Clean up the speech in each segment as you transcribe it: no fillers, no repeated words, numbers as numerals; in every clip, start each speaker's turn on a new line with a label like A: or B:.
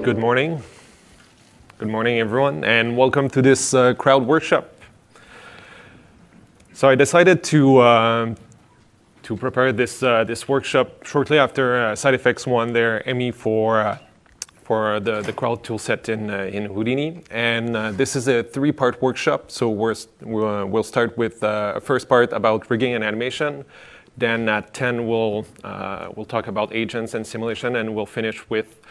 A: Good morning. Good morning, everyone, and welcome to this crowd workshop. So I decided to prepare this workshop shortly after Side Effects won their Emmy for the crowd toolset in Houdini, and this is a three-part workshop. So we'll start with a first part about rigging and animation. Then at 10 we'll talk about agents and simulation, and we'll finish with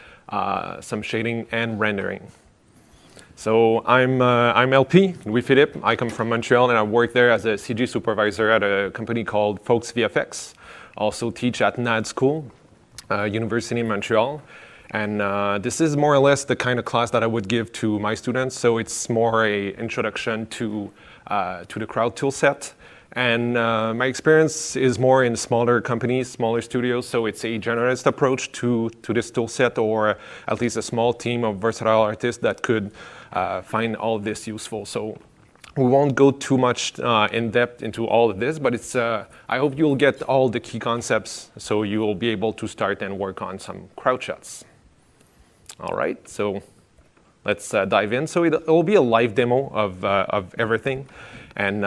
A: some shading and rendering. So I'm LP, Louis-Philippe. I come from Montreal, and I work there as a CG supervisor at a company called Folks VFX. Also teach at NAD School, University in Montreal. And this is more or less the kind of class that I would give to my students. So it's more a introduction to the crowd toolset. And my experience is more in smaller companies, smaller studios, so it's a generalist approach to this toolset, or at least a small team of versatile artists that could find all of this useful. So we won't go too much in depth into all of this, but it's I hope you'll get all the key concepts so you'll be able to start and work on some crowd shots. All right, so let's dive in. So it'll be a live demo of everything. And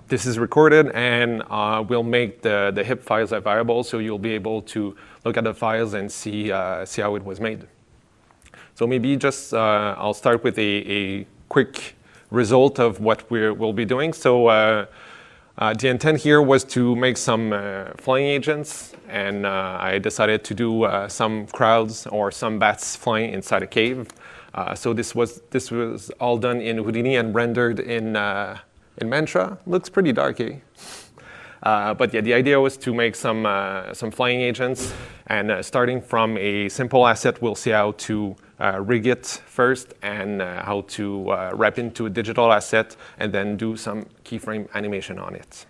A: this is recorded, and we'll make the HIP files available, so you'll be able to look at the files and see how it was made. So maybe just I'll start with a quick result of what we'll be doing. So the intent here was to make some flying agents, and I decided to do some crowds or some bats flying inside a cave. So this was all done in Houdini and rendered in Mantra. Looks pretty dark, eh? But yeah, the idea was to make some flying agents, and starting from a simple asset, we'll see how to rig it first, and how to wrap into a digital asset, and then do some keyframe animation on it.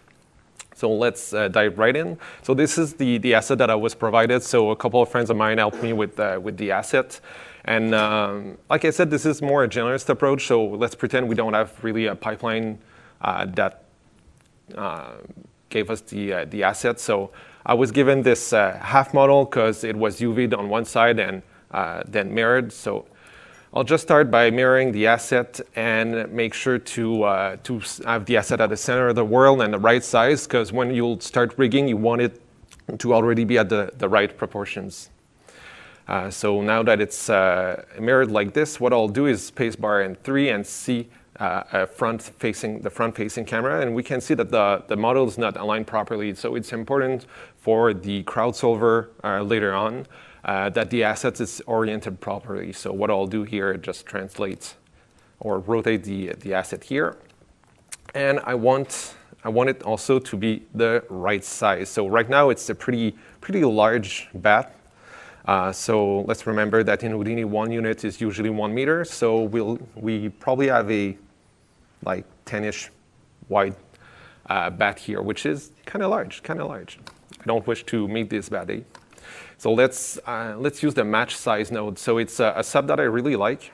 A: So let's dive right in. So this is the asset that I was provided. So a couple of friends of mine helped me with the asset. And like I said, this is more a generalist approach. So let's pretend we don't have really a pipeline that gave us the asset. So I was given this half model because it was UV'd on one side and then mirrored. So I'll just start by mirroring the asset and make sure to have the asset at the center of the world and the right size, because when you'll start rigging, you want it to already be at the right proportions. So now that it's mirrored like this, what I'll do is spacebar and 3 and see the front-facing camera, and we can see that the model is not aligned properly. So it's important for the crowd solver later on that the asset is oriented properly. So what I'll do here, just translate or rotate the asset here, and I want it also to be the right size. So right now it's a pretty large bat. So let's remember that in Houdini, 1 unit is usually 1 meter. So we probably have a like 10-ish wide bat here, which is kind of large. I don't wish to meet this bat, eh? So let's use the match size node. So it's a sub that I really like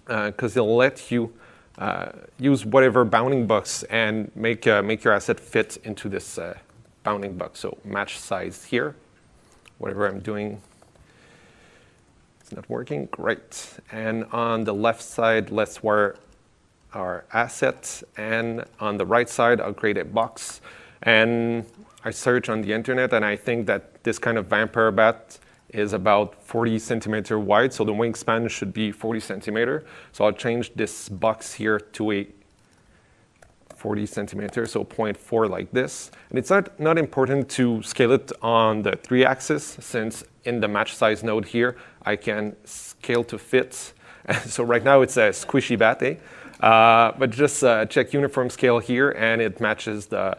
A: because it'll let you use whatever bounding box and make your asset fit into this bounding box. So match size here, whatever I'm doing. It's not working, great. And on the left side, let's wire our asset, and on the right side, I'll create a box. And I search on the internet, and I think that this kind of vampire bat is about 40 centimeter wide, so the wingspan should be 40 centimeter. So I'll change this box here to a 40 centimeters, so 0.4 like this. And it's not important to scale it on the 3-axis, since in the match size node here, I can scale to fit. So right now it's a squishy bat, eh? But just check uniform scale here, and it matches the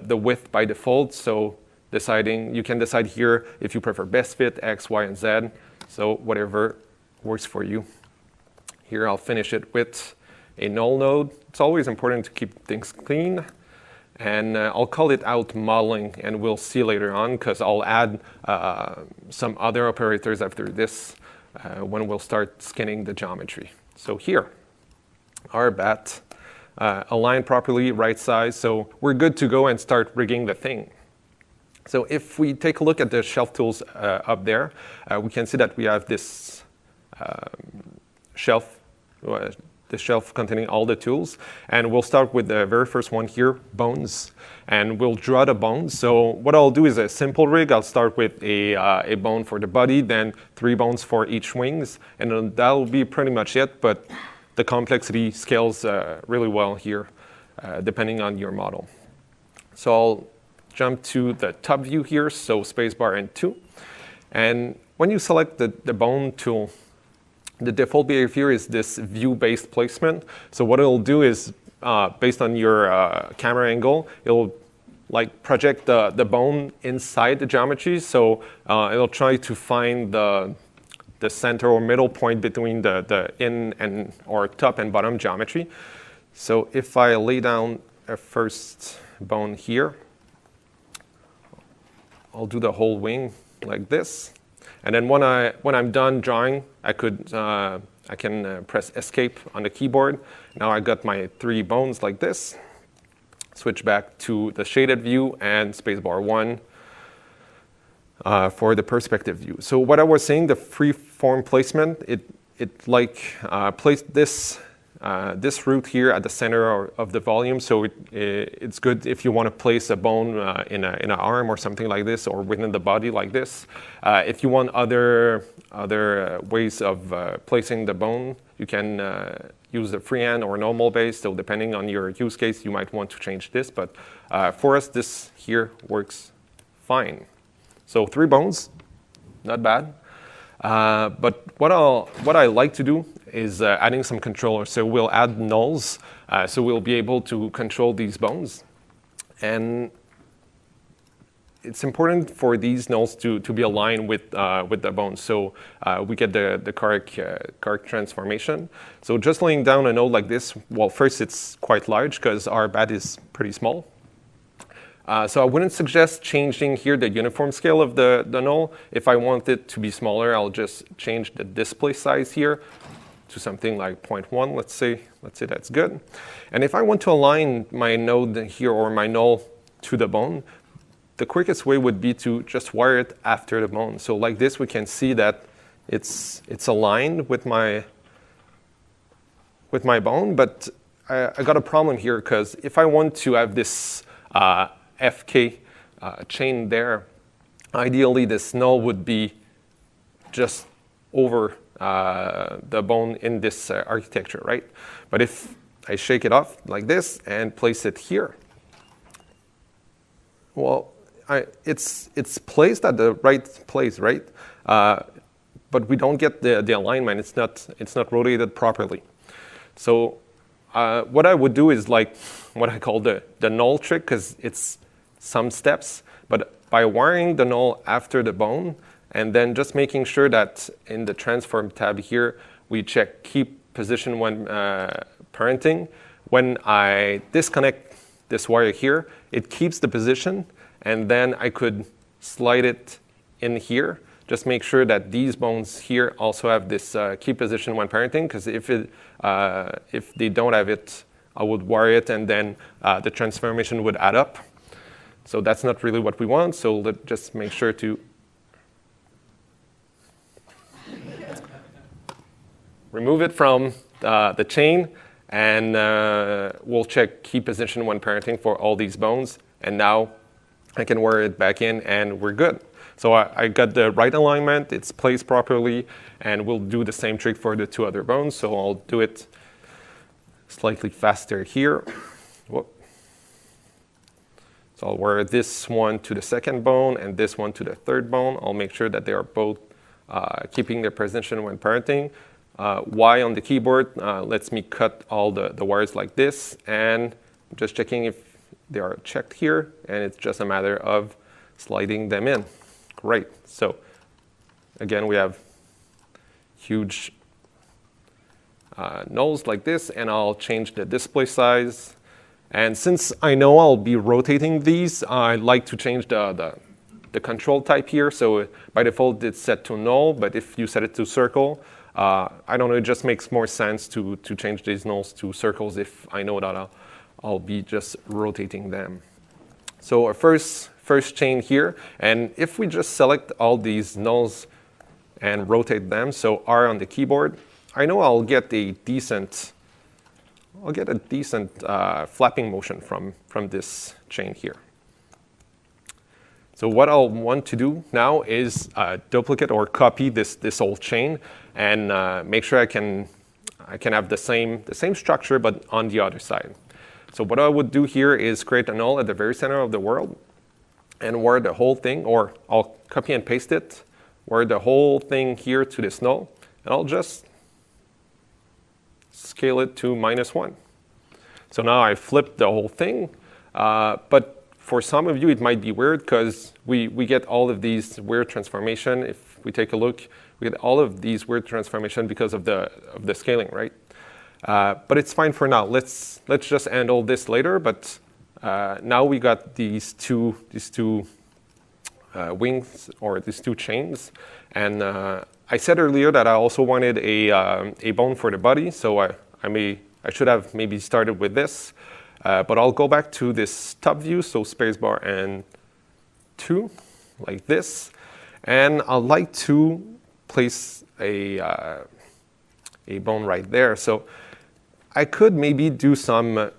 A: width by default. So you can decide here if you prefer best fit, X, Y, and Z. So whatever works for you. Here I'll finish it with a null node. It's always important to keep things clean. And I'll call it out modeling, and we'll see later on, because I'll add some other operators after this when we'll start scanning the geometry. So here, our bat aligned properly, right size. So we're good to go and start rigging the thing. So if we take a look at the shelf tools up there, we can see that we have this shelf, the shelf containing all the tools. And we'll start with the very first one here, bones. And we'll draw the bones. So what I'll do is a simple rig. I'll start with a bone for the body, then 3 bones for each wings. And then that'll be pretty much it. But the complexity scales really well here, depending on your model. So I'll jump to the top view here, so spacebar and 2. And when you select the bone tool, the default behavior is this view-based placement. So what it'll do is, based on your camera angle, it'll like project the bone inside the geometry. So it'll try to find the center or middle point between the in and or top and bottom geometry. So if I lay down a first bone here, I'll do the whole wing like this. And then when I'm done drawing, I can press escape on the keyboard. Now I got my 3 bones like this. Switch back to the shaded view and spacebar 1 for the perspective view. So what I was saying, the free-form placement, it placed this root here at the center of the volume. So it's good if you want to place a bone in an arm or something like this, or within the body like this. If you want other ways of placing the bone, you can use a freehand or normal base. So depending on your use case, you might want to change this. But for us, this here works fine. So 3 bones, not bad. But what I like to do is adding some controllers. So we'll add nulls, so we'll be able to control these bones. And it's important for these nulls to be aligned with the bones. So we get the correct transformation. So just laying down a null like this, well, first it's quite large because our bat is pretty small. So I wouldn't suggest changing here the uniform scale of the null. If I want it to be smaller, I'll just change the display size here to something like 0.1. Let's say that's good. And if I want to align my node here or my null to the bone, the quickest way would be to just wire it after the bone. So like this, we can see that it's aligned with my bone, but I got a problem here because if I want to have this FK chain there, ideally this null would be just over the bone in this architecture, right? But if I shake it off like this and place it here, well, it's placed at the right place, right? But we don't get the alignment. It's not rotated properly. So what I would do is like what I call the null trick, because it's some steps, but by wiring the null after the bone, and then just making sure that in the transform tab here, we check keep position when parenting. When I disconnect this wire here, it keeps the position, and then I could slide it in here. Just make sure that these bones here also have this keep position when parenting, because if they don't have it, I would wire it, and then the transformation would add up. So that's not really what we want, so let's just make sure to remove it from the chain, and we'll check key position when parenting for all these bones, and now I can wire it back in, and we're good. So I got the right alignment, it's placed properly, and we'll do the same trick for the 2 other bones, so I'll do it slightly faster here. Whoop. So I'll wire this one to the 2nd bone and this one to the 3rd bone. I'll make sure that they are both keeping their position when parenting. Y on the keyboard lets me cut all the wires like this, and I'm just checking if they are checked here, and it's just a matter of sliding them in. Great. So again, we have huge nulls like this, and I'll change the display size. And since I know I'll be rotating these, I like to change the control type here. So by default, it's set to null, but if you set it to circle, I don't know, it just makes more sense to change these nulls to circles if I know that I'll be just rotating them. So our first first chain here. And if we just select all these nulls and rotate them, so R on the keyboard, I know I'll get a decent flapping motion from this chain here. So what I'll want to do now is duplicate or copy this old chain and make sure I can have the same structure but on the other side. So what I would do here is create a null at the very center of the world and wire the whole thing, or I'll copy and paste it, wire the whole thing here to this null, and I'll just scale it to -1. So now I flipped the whole thing, but for some of you it might be weird because we get all of these weird transformation. If we take a look, we get all of these weird transformation because of the scaling, right? But it's fine for now. Let's just handle this later. But now we got these two wings, or these two chains, and I said earlier that I also wanted a bone for the body. So I should have maybe started with this, but I'll go back to this top view. So spacebar and 2, like this, and I'd like to place a bone right there. So I could maybe do some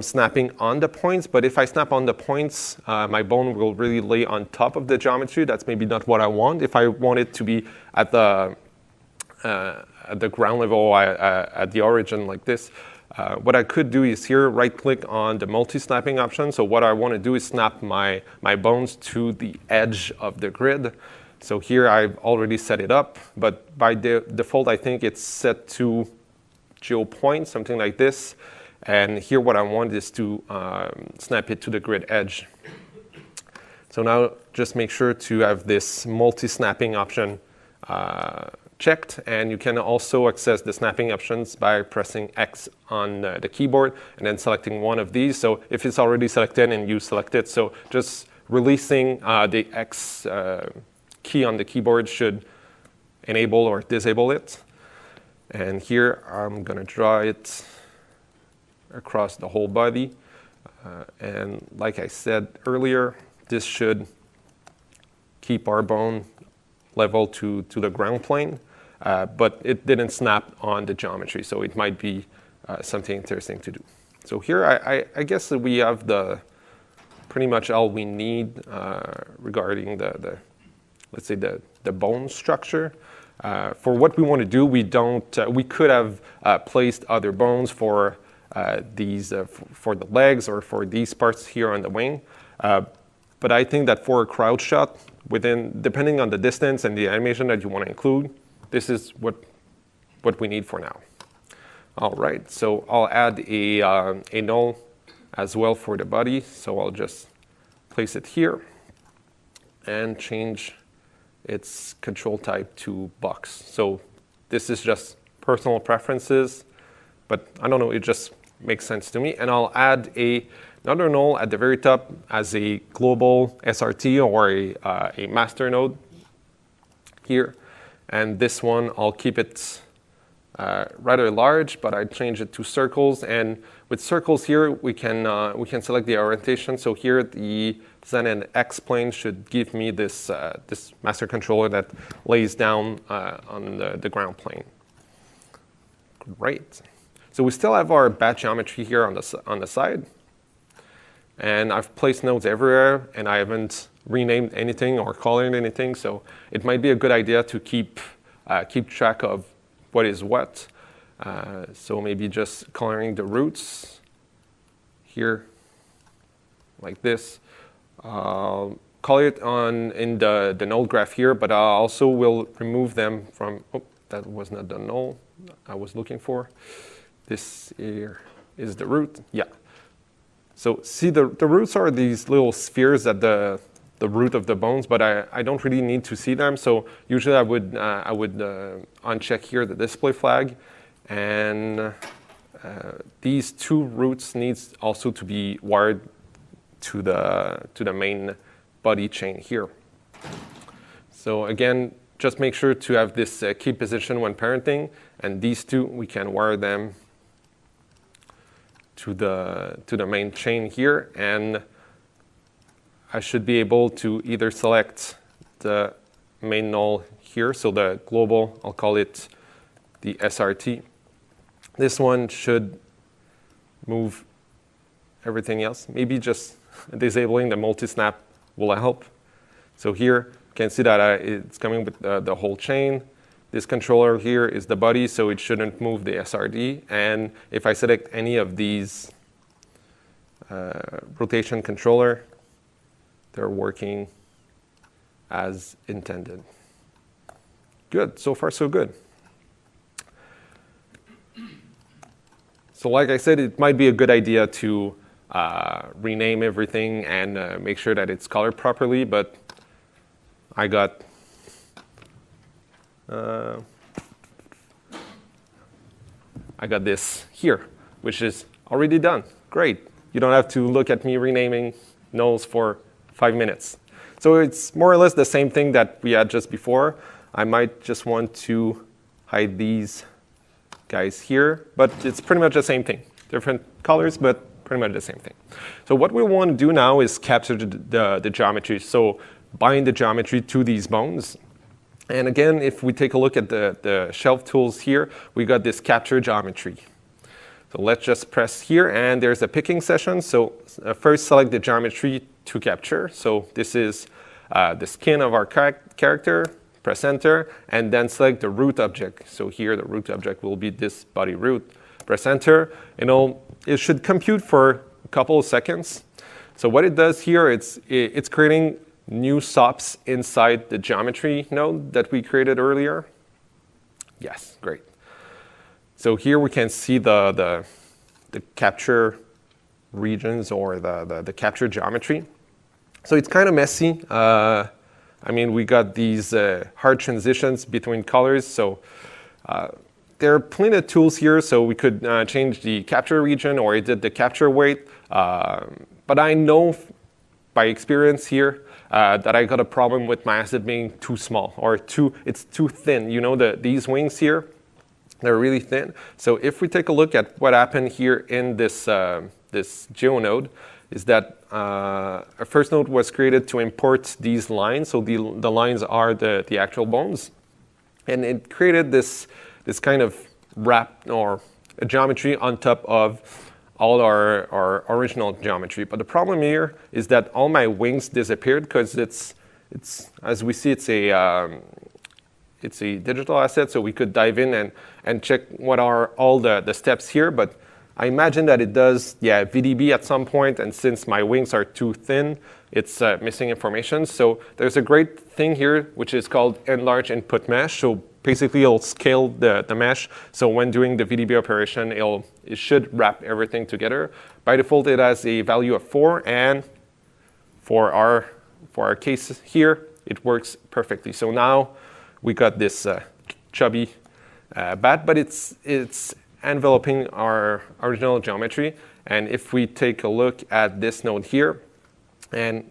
A: snapping on the points, but if I snap on the points, my bone will really lay on top of the geometry. That's maybe not what I want. If I want it to be at the ground level, at the origin like this, what I could do is here right-click on the multi-snapping option. So what I want to do is snap my bones to the edge of the grid. So here I've already set it up, but by default I think it's set to geo point, something like this. And here what I want is to snap it to the grid edge. So now just make sure to have this multi-snapping option checked, and you can also access the snapping options by pressing X on the keyboard and then selecting one of these. So if it's already selected and you select it, so just releasing the X key on the keyboard should enable or disable it. And here I'm going to draw it across the whole body. And like I said earlier, this should keep our bone level to the ground plane, but it didn't snap on the geometry, so it might be something interesting to do. So here I guess that we have pretty much all we need regarding let's say the bone structure. For what we want to do, we could have placed other bones for for the legs or for these parts here on the wing. But I think that for a crowd shot, depending on the distance and the animation that you want to include, this is what we need for now. All right, so I'll add a null as well for the body. So I'll just place it here and change its control type to box. So this is just personal preferences, but I don't know, it just makes sense to me. And I'll add another null at the very top as a global SRT or a master node here. And this one, I'll keep it rather large, but I change it to circles. And with circles here, we can select the orientation. So here, the Z and X plane should give me this master controller that lays down on the ground plane. Great. So we still have our bat geometry here on the side. And I've placed nodes everywhere, and I haven't renamed anything or colored anything. So it might be a good idea to keep track of what is what. So maybe just coloring the roots here, like this. Color it in the node graph here, but I also will remove them from. Oh, that was not the null I was looking for. This here is the root. Yeah. So see, the roots are these little spheres at the root of the bones, but I don't really need to see them. So usually I would uncheck here the display flag, and these two roots needs also to be wired to the main body chain here. So again, just make sure to have this key position when parenting, and these two we can wire them to the main chain here, and I should be able to either select the main null here, so the global, I'll call it the SRT. This one should move everything else. Maybe just disabling the multi-snap will help. So here, you can see that it's coming with the whole chain. This controller here is the body, so it shouldn't move the SRD. And if I select any of these rotation controller, they're working as intended. Good, so far so good. So like I said, it might be a good idea to rename everything and make sure that it's colored properly, but I got this here, which is already done. Great. You don't have to look at me renaming nulls for 5 minutes. So it's more or less the same thing that we had just before. I might just want to hide these guys here, but it's pretty much the same thing. Different colors, but pretty much the same thing. So what we want to do now is capture the geometry. So bind the geometry to these bones. And again, if we take a look at the shelf tools here, we got this capture geometry. So let's just press here, and there's a picking session. So first select the geometry to capture. So this is the skin of our character. Press enter, and then select the root object. So here, the root object will be this body root. Press enter, and it should compute for a couple of seconds. So what it does here, it's creating new SOPs inside the geometry node that we created earlier. Yes, great. So here we can see the capture regions or the capture geometry. So it's kind of messy. I mean, we got these hard transitions between colors. So there are plenty of tools here. So we could change the capture region or edit the capture weight. But I know by experience here that I got a problem with my asset being too small or it's too thin. You know, these wings here, they're really thin. So if we take a look at what happened here in this geo node, is that a first node was created to import these lines. So the lines are the actual bones. And it created this kind of wrap or a geometry on top of all our original geometry. But the problem here is that all my wings disappeared because it's as we see, it's a digital asset. So we could dive in and check what are all the steps here. But I imagine that it does, VDB at some point, and since my wings are too thin, it's missing information. So there's a great thing here, which is called enlarge input mesh. So basically, it'll scale the mesh. So when doing the VDB operation, it should wrap everything together. By default, it has a value of 4, and for our case here, it works perfectly. So now we got this chubby bat, but it's enveloping our original geometry. And if we take a look at this node here, and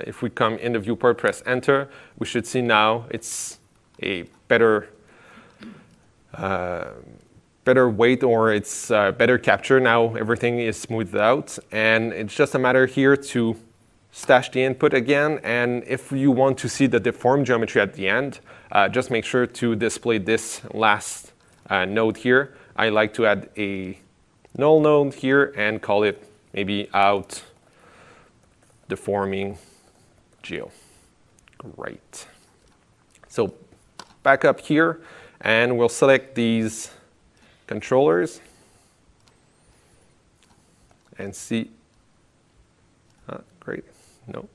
A: if we come in the viewport, press enter, we should see now it's a better weight, or it's better capture. Now everything is smoothed out, and it's just a matter here to stash the input again. And if you want to see the deformed geometry at the end, just make sure to display this last node here. I like to add a null node here and call it maybe out deforming geo. Great. So back up here, and we'll select these controllers and see. Great. No.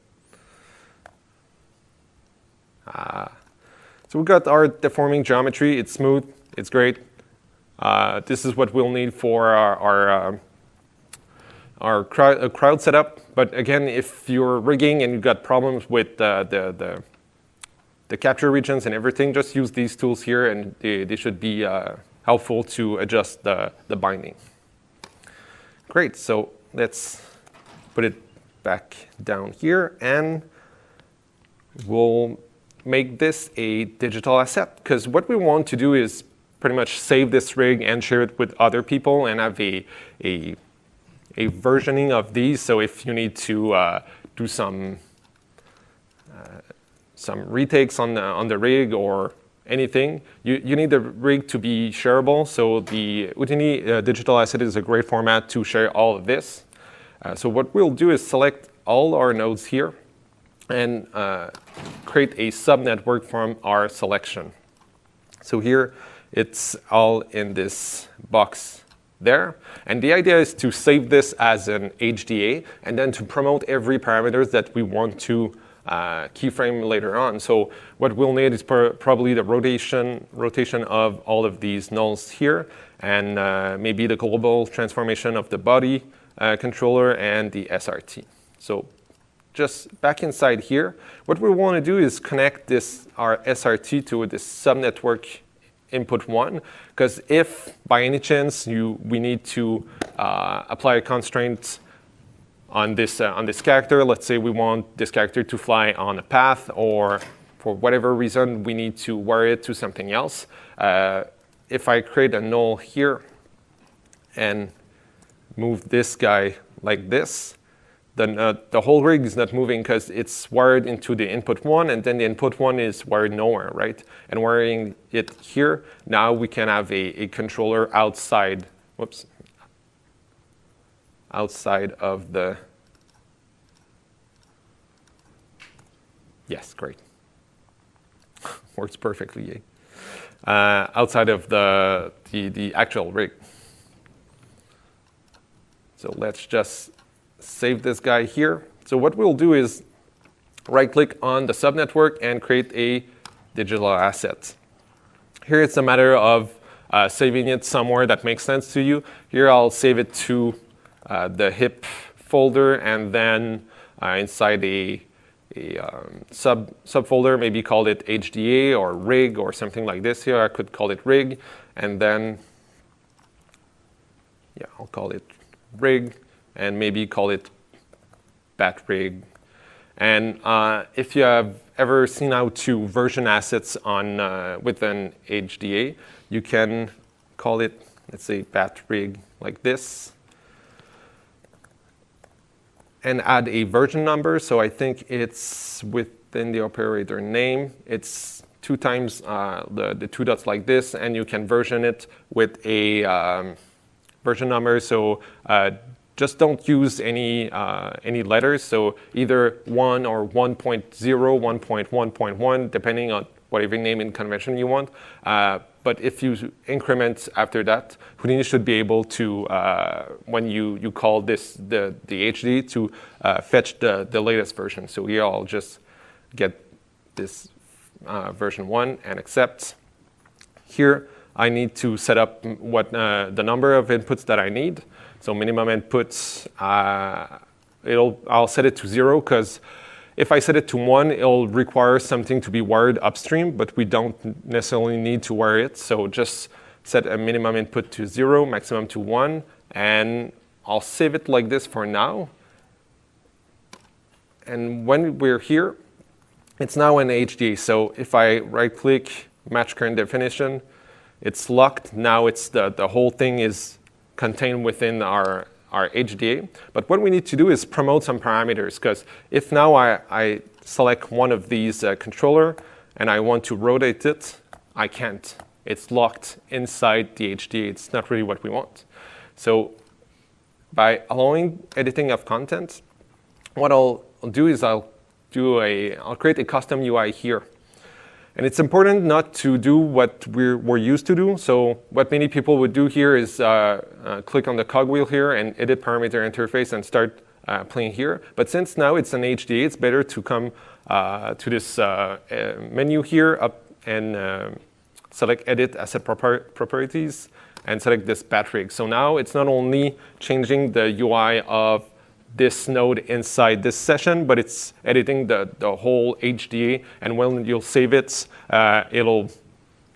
A: So we got our deforming geometry. It's smooth. It's great. This is what we'll need for our crowd setup. But again, if you're rigging and you've got problems with the capture regions and everything, just use these tools here, and they should be helpful to adjust the binding. Great, so let's put it back down here, and we'll make this a digital asset. Because what we want to do is pretty much save this rig and share it with other people and have a versioning of these. So if you need to do some some retakes on the rig or anything, you need the rig to be shareable. So the Houdini digital asset is a great format to share all of this. So what we'll do is select all our nodes here and create a subnetwork from our selection. So here it's all in this box there. And the idea is to save this as an HDA and then to promote every parameters that we want to keyframe later on. So what we'll need is probably the rotation of all of these nulls here, and maybe the global transformation of the body controller and the SRT. So just back inside here, what we want to do is connect our SRT to this subnetwork input 1, because if by any chance we need to apply a constraint on this character, let's say we want this character to fly on a path, or for whatever reason we need to wire it to something else. If I create a null here and move this guy like this, then the whole rig is not moving because it's wired into the input 1, and then the input 1 is wired nowhere, right? And wiring it here, now we can have a controller outside, whoops, outside of the, yes, great. Works perfectly, outside of the actual rig. So let's just save this guy here. So what we'll do is right-click on the subnetwork and create a digital asset. Here it's a matter of saving it somewhere that makes sense to you. Here I'll save it to the hip folder, and then inside a subfolder, maybe call it HDA or rig or something like this. Here I could call it rig, and then yeah, I'll call it rig, and maybe call it bat rig. And if you have ever seen how to version assets with an HDA, you can call it, let's say, bat rig like this, and add a version number. So I think it's within the operator name. It's 2 times the 2 dots like this, and you can version it with a version number. So just don't use any letters. So either 1 or 1.0, 1.1.1, depending on whatever naming convention you want. But if you increment after that, Houdini should be able to, when you call this the HD, to fetch the latest version. So here I'll just get this version 1 and accept. Here I need to set up what the number of inputs that I need. So minimum inputs, I'll set it to 0, because if I set it to 1, it'll require something to be wired upstream, but we don't necessarily need to wire it. So just set a minimum input to 0, maximum to 1, and I'll save it like this for now. And when we're here, it's now an HDA. So if I right-click, match current definition, it's locked. Now it's the whole thing is contained within our HDA. But what we need to do is promote some parameters, because if now I select one of these controller and I want to rotate it, I can't. It's locked inside the HDA. It's not really what we want. So by allowing editing of content, what I'll do is I'll create a custom UI here. And it's important not to do what we're used to do. So what many people would do here is click on the cogwheel here and edit parameter interface and start playing here. But since now it's an HDA, it's better to come to this menu here up and select Edit Asset Properties and select this bat rig. So now it's not only changing the UI of this node inside this session, but it's editing the whole HDA, and when you'll save it, it'll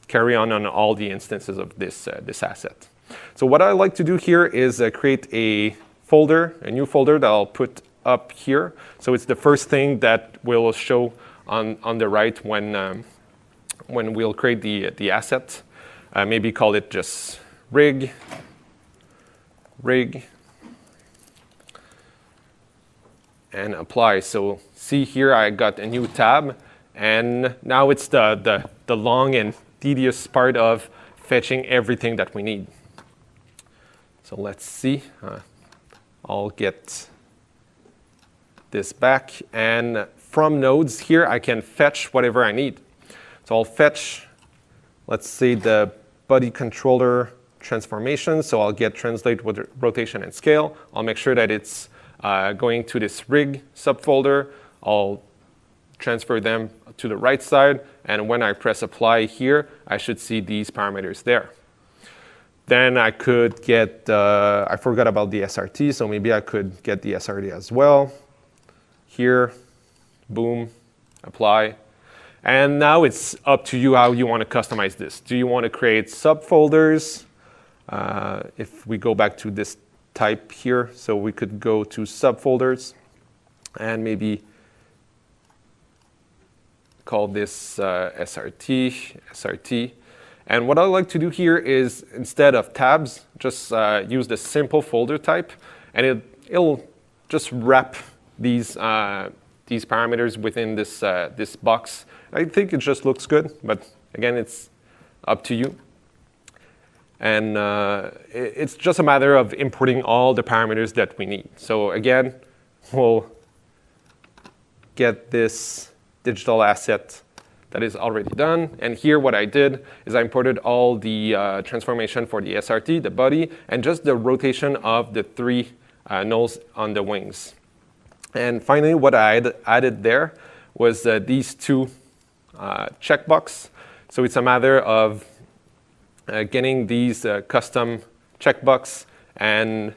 A: carry on all the instances of this asset. So what I like to do here is create a new folder that I'll put up here. So it's the first thing that will show on the right when we'll create the asset. Maybe call it just rig. and apply. So see here, I got a new tab, and now it's the long and tedious part of fetching everything that we need. So let's see. I'll get this back, and from nodes here, I can fetch whatever I need. So I'll fetch, let's say, the body controller transformation. So I'll get translate with rotation and scale. I'll make sure that it's going to this rig subfolder. I'll transfer them to the right side, and when I press apply here, I should see these parameters there. Then I could get, I forgot about the SRT, so maybe I could get the SRT as well. Here, boom, apply. And now it's up to you how you want to customize this. Do you want to create subfolders? If we go back to this type here, so we could go to subfolders and maybe call this SRT. And what I like to do here is, instead of tabs, just use the simple folder type, and it'll just wrap these parameters within this this box. I think it just looks good, but again, it's up to you. And it's just a matter of importing all the parameters that we need. So again, we'll get this digital asset that is already done. And here what I did is I imported all the transformation for the SRT, the body, and just the rotation of the 3 nulls on the wings. And finally, what I added there was these 2 checkbox. So it's a matter of getting these custom checkbox and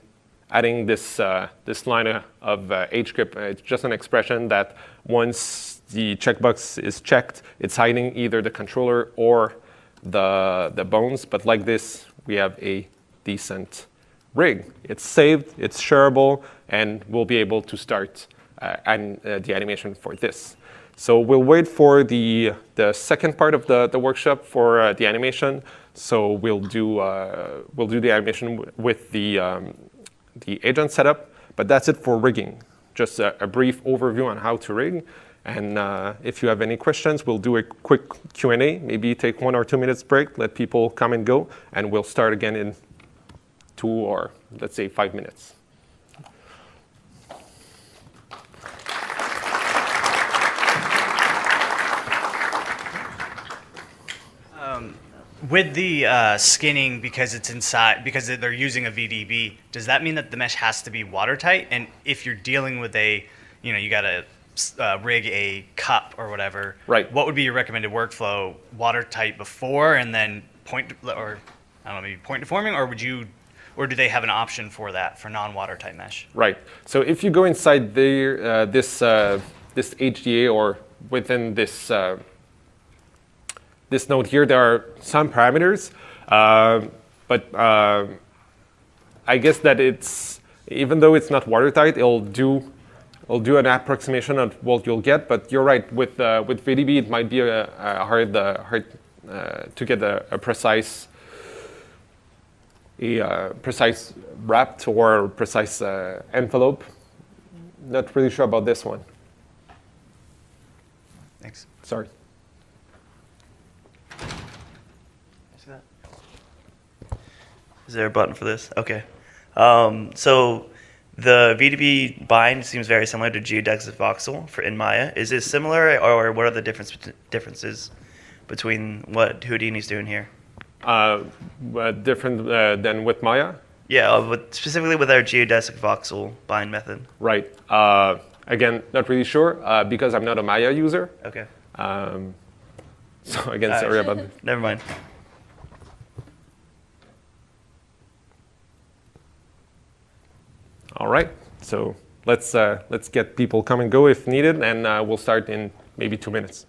A: adding this this line of HGrip. It's just an expression that once the checkbox is checked, it's hiding either the controller or the bones. But like this, we have a decent rig. It's saved, it's shareable, and we'll be able to start the animation for this. So we'll wait for the second part of the workshop for the animation. So we'll do the animation with the agent setup, but that's it for rigging. Just a brief overview on how to rig. And if you have any questions, we'll do a quick Q&A, maybe take 1 or 2 minutes break, let people come and go, and we'll start again in 2 or let's say 5 minutes.
B: With the skinning, because it's inside, because they're using a VDB, does that mean that the mesh has to be watertight? And if you're dealing with a, you got to rig a cup or whatever,
A: right?
B: What would be your recommended workflow? Watertight before and then point deforming, or do they have an option for that for non-watertight mesh?
A: Right. So if you go inside there, this HDA or within this this node here, there are some parameters, but I guess that it's, even though it's not watertight, it'll do an approximation of what you'll get. But you're right, with VDB, it might be hard to get a precise wrapped or precise envelope. Not really sure about this one.
B: Thanks.
A: Sorry.
C: Is there a button for this? Okay. So the VDB bind seems very similar to geodesic voxel in Maya. Is it similar, or what are the differences between what Houdini's doing here?
A: Different than with Maya?
C: Yeah, but specifically with our geodesic voxel bind method.
A: Right. Again, not really sure because I'm not a Maya user.
C: Okay.
A: So again, sorry about that.
C: Never mind.
A: All right, so let's get people come and go if needed, and we'll start in maybe 2 minutes.